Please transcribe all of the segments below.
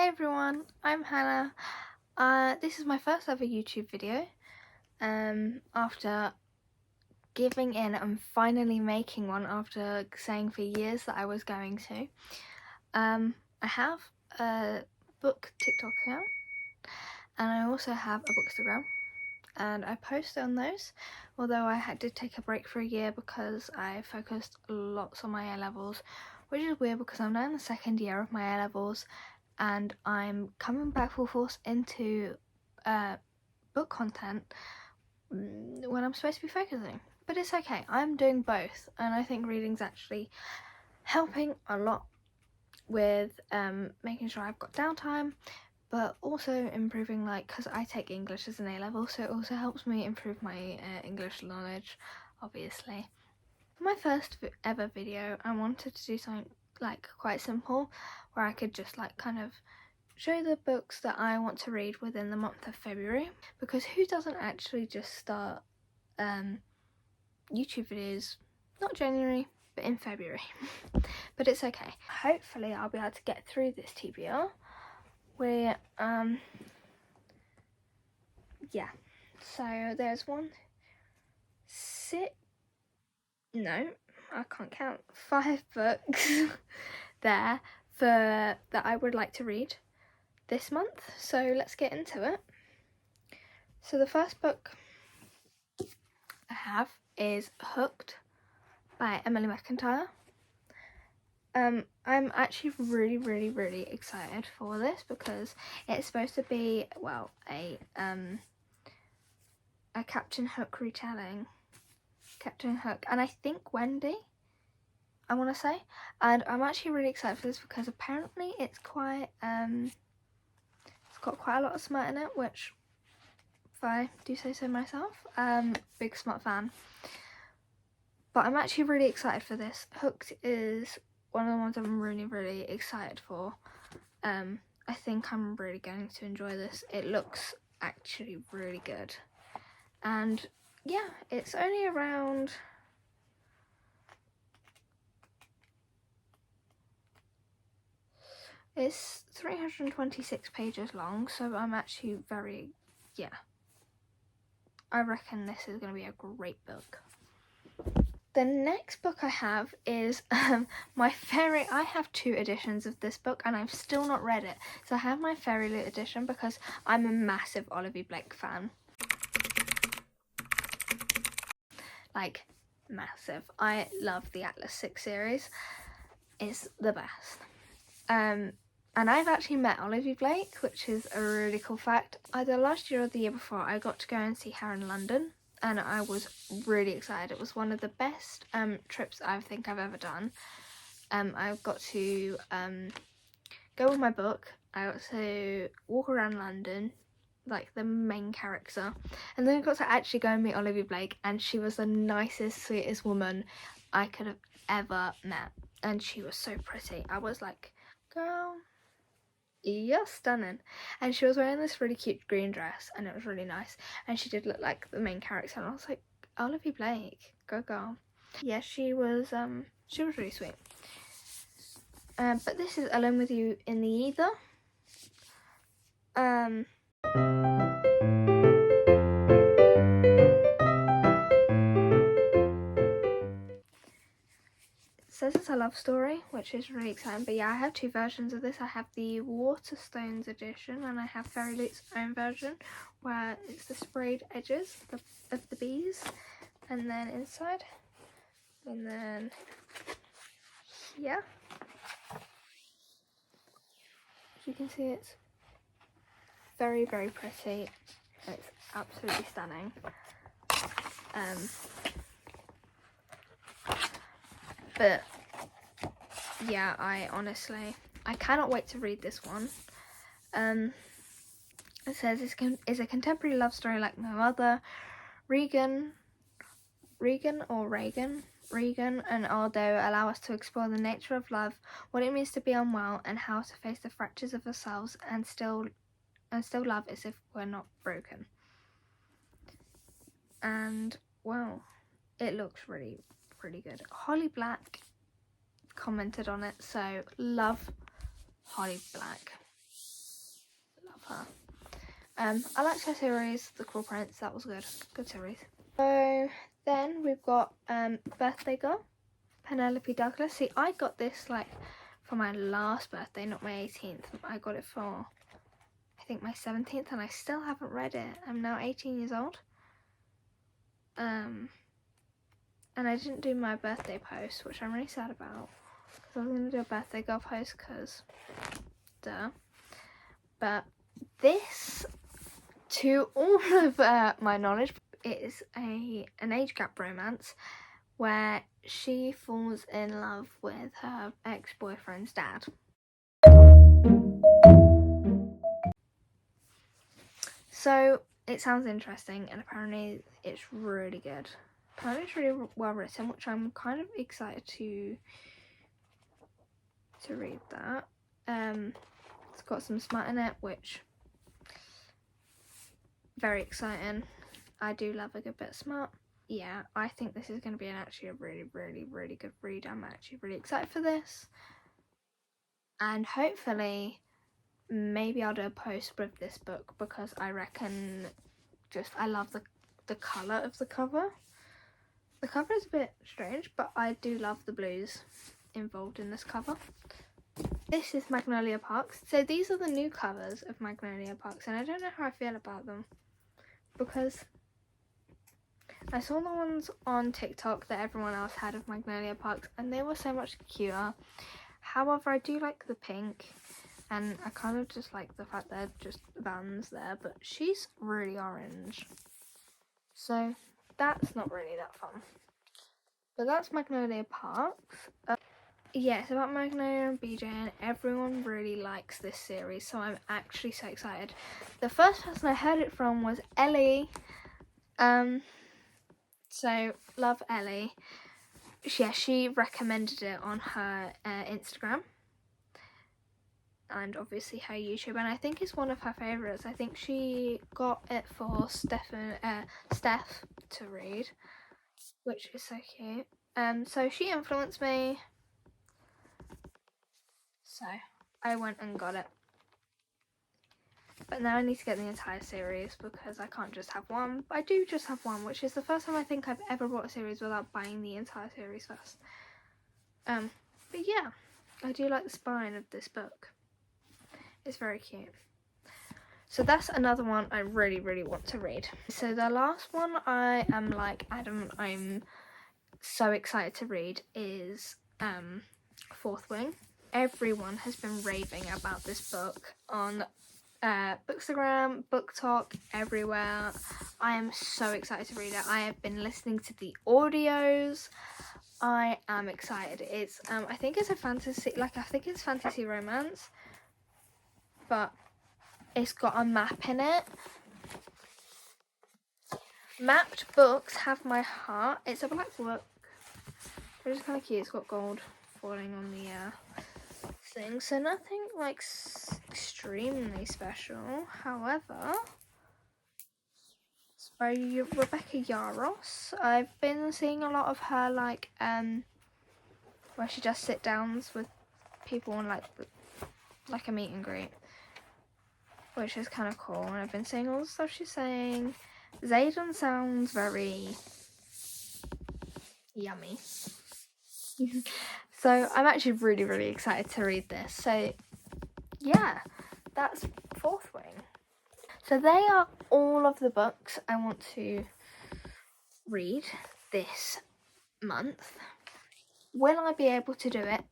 Hey everyone, I'm Hannah. This is my first ever YouTube video. After giving in and finally making one after saying for years that I was going to. I have a book TikTok account and I also have a Bookstagram, and I post on those, although I had to take a break for a year because I focused lots on my A-levels, which is weird because I'm now in the second year of my A-levels and I'm coming back full force into book content when I'm supposed to be focusing. But it's okay, I'm doing both, and I think reading's actually helping a lot with making sure I've got downtime, but also improving, like, because I take English as an A-level, so it also helps me improve my English knowledge, obviously. For my first ever video, I wanted to do something like quite simple, where I could just like kind of show the books that I want to read within the month of February, because who doesn't actually just start YouTube videos, not January, but in February. But it's okay. Hopefully I'll be able to get through this TBR. Yeah, so there's I can't count, 5 books there that I would like to read this month, so let's get into it. So the first book I have is Hooked by Emily McIntyre. I'm actually really excited for this because it's supposed to be, well, a Captain Hook retelling. Captain Hook, and I think Wendy, I want to say, and I'm actually really excited for this because apparently it's quite it's got quite a lot of smut in it, which, if I do say so myself, big smut fan. But I'm actually really excited for this. Hooked is one of the ones I'm really excited for. I think I'm really going to enjoy this. It looks actually really good, and yeah, it's only around it's 326 pages long, so I'm actually I reckon this is going to be a great book. The next book I have is I have 2 editions of this book and I've still not read it. So I have my Fairy Loot edition because I'm a massive Olivia Blake fan. Like, massive. I love the Atlas 6 series. It's the best. And I've actually met Olivia Blake, which is a really cool fact. Either last year or the year before, I got to go and see her in London, and I was really excited. It was one of the best trips I think I've ever done. I got to go with my book. I got to walk around London, like the main character, and then I got to actually go and meet Olivia Blake, and she was the nicest, sweetest woman I could have ever met, and she was so pretty. I was like, girl, you're stunning. And she was wearing this really cute green dress and it was really nice, and she did look like the main character, and I was like, Olivia Blake, go girl. Yeah, she was really sweet. But this is Alone With You in the Ether. It says it's a love story, which is really exciting. But yeah, I have 2 versions of this. I have the Waterstones edition and I have Fairy Loot's own version, where it's the sprayed edges of the bees, and then inside, and then yeah, as you can see, it's very pretty. It's absolutely stunning. But yeah, I cannot wait to read this one. It says it's a contemporary love story like no other. Regan and Aldo allow us to explore the nature of love, what it means to be unwell, and how to face the fractures of ourselves and still love as if we're not broken. And wow, it looks really good. Holly Black commented on it, so love Holly Black. her. I liked her series, The Cruel Prince. That was good series. So then we've got Birthday Girl, Penelope Douglas. See, I got this like for my last birthday, not my 18th. I got it for, I think, my 17th, and I still haven't read it. I'm now 18 years old. And I didn't do my birthday post, which I'm really sad about, because I was going to do a Birthday Girl post, because duh. But this, to all of my knowledge, is an age gap romance where she falls in love with her ex-boyfriend's dad. So it sounds interesting, and apparently it's really good. Apparently it's really well written, which I'm kind of excited to read that. It's got some smut in it, which very exciting. I do love a good bit of smut. Yeah, I think this is going to be actually a really, really, really good read. I'm actually really excited for this. And hopefully, maybe I'll do a post with this book, because I reckon I love the colour of the cover. The cover is a bit strange, but I do love the blues involved in this cover. This is Magnolia Parks. So these are the new covers of Magnolia Parks, and I don't know how I feel about them, because I saw the ones on TikTok that everyone else had of Magnolia Parks, and they were so much cuter. However, I do like the pink, and I kind of just like the fact they're just vans there, but she's really orange. So that's not really that fun. But that's Magnolia Parks. Yeah, it's about Magnolia and BJ, and everyone really likes this series, so I'm actually so excited. The first person I heard it from was Ellie. So love Ellie. Yeah, she recommended it on her Instagram, and obviously her YouTube, and I think it's one of her favourites. I think she got it for Steph to read, which is so cute. So she influenced me, so I went and got it. But now I need to get the entire series, because I can't just have one. I do just have one, which is the first time I think I've ever bought a series without buying the entire series first. But yeah, I do like the spine of this book. It's very cute. So that's another one I really, really want to read. So the last one I am like Adam, I'm so excited to read is Fourth Wing. Everyone has been raving about this book on Bookstagram, Book Talk, everywhere. I am so excited to read it. I have been listening to the audios. I am excited. It's I think it's a fantasy, I think it's fantasy romance, but it's got a map in it. Mapped books have my heart. It's a black book, which is kind of cute. It's got gold falling on the thing, so nothing like extremely special. However, it's by Rebecca Yaros. I've been seeing a lot of her where she just sit downs with people on like a meet and greet, which is kind of cool. And I've been seeing all the stuff she's saying. Zayden sounds very yummy. So I'm actually really, really excited to read this. So yeah, that's Fourth Wing. So they are all of the books I want to read this month. Will I be able to do it?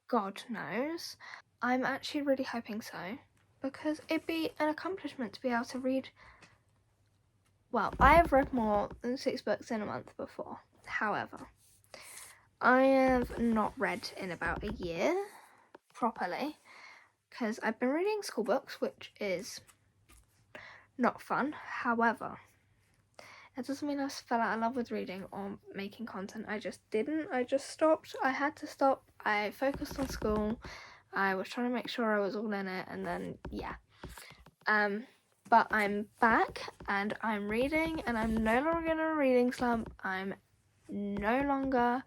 God knows. I'm actually really hoping so, because it'd be an accomplishment to be able to read. Well, I have read more than 6 books in a month before. However, I have not read in about a year properly, because I've been reading school books, which is not fun. However, it doesn't mean I fell out of love with reading or making content. I just didn't. I just stopped. I had to stop. I focused on school. I was trying to make sure I was all in it, and then yeah. But I'm back and I'm reading, and I'm no longer in a reading slump. I'm no longer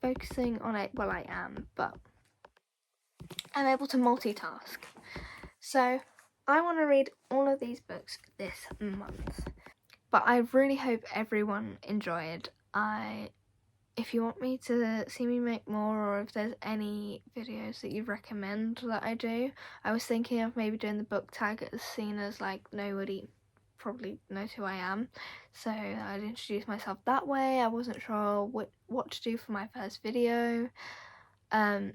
focusing on it. Well, I am, but I'm able to multitask. So I want to read all of these books this month. But I really hope everyone enjoyed. If you want me to see me make more, or if there's any videos that you recommend that I do, I was thinking of maybe doing the book tag as soon as like nobody probably knows who I am, so I'd introduce myself that way. I wasn't sure what to do for my first video, but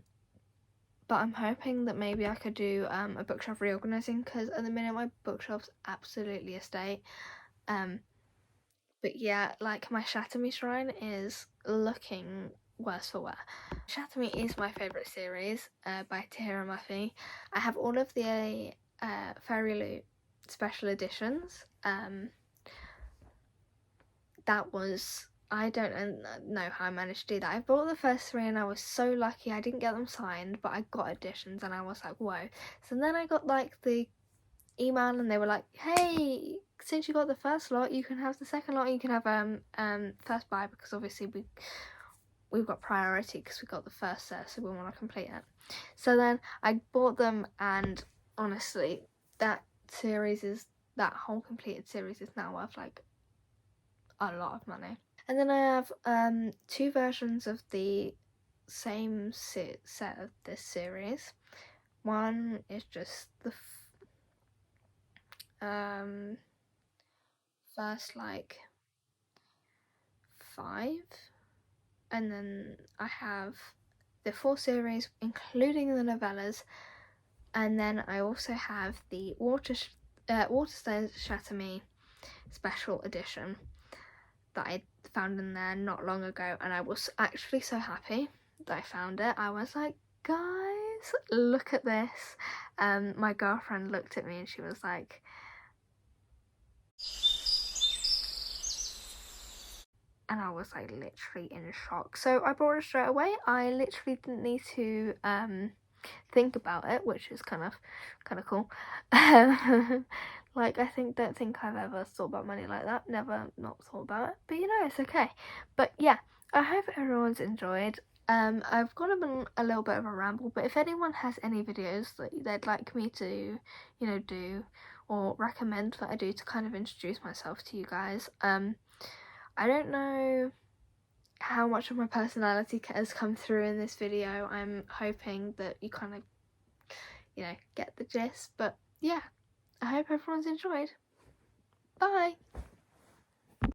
I'm hoping that maybe I could do a bookshelf reorganizing, because at the minute my bookshelf's absolutely a state. But yeah, like my Shatami shrine is looking worse for wear. Shatami is my favourite series by Tahira Mafi. I have all of the Fairy Loot special editions. That was, I don't know how I managed to do that. I bought the first 3 and I was so lucky. I didn't get them signed, but I got editions and I was like, whoa. So then I got like the email and they were like, hey, since you got the first lot, you can have the second lot. You can have first buy, because obviously we've got priority because we got the first set, so we want to complete it. So then I bought them, and honestly, that whole completed series is now worth like a lot of money. And then I have 2 versions of the same set of this series. One is just the first like 5, and then I have the 4 series including the novellas, and then I also have the Waterstones Shatami special edition that I found in there not long ago, and I was actually so happy that I found it. I was like, guys, look at this. My girlfriend looked at me and she was like, and I was like literally in shock. So I bought it straight away. I literally didn't need to think about it, which is kind of cool. Like, don't think I've ever thought about money like that. Never not thought about it. But you know, it's okay. But yeah, I hope everyone's enjoyed. I've gone on a little bit of a ramble, but if anyone has any videos that they'd like me to, you know, do or recommend that I do to kind of introduce myself to you guys, I don't know how much of my personality has come through in this video. I'm hoping that you kind of, you know, get the gist. But yeah, I hope everyone's enjoyed. Bye!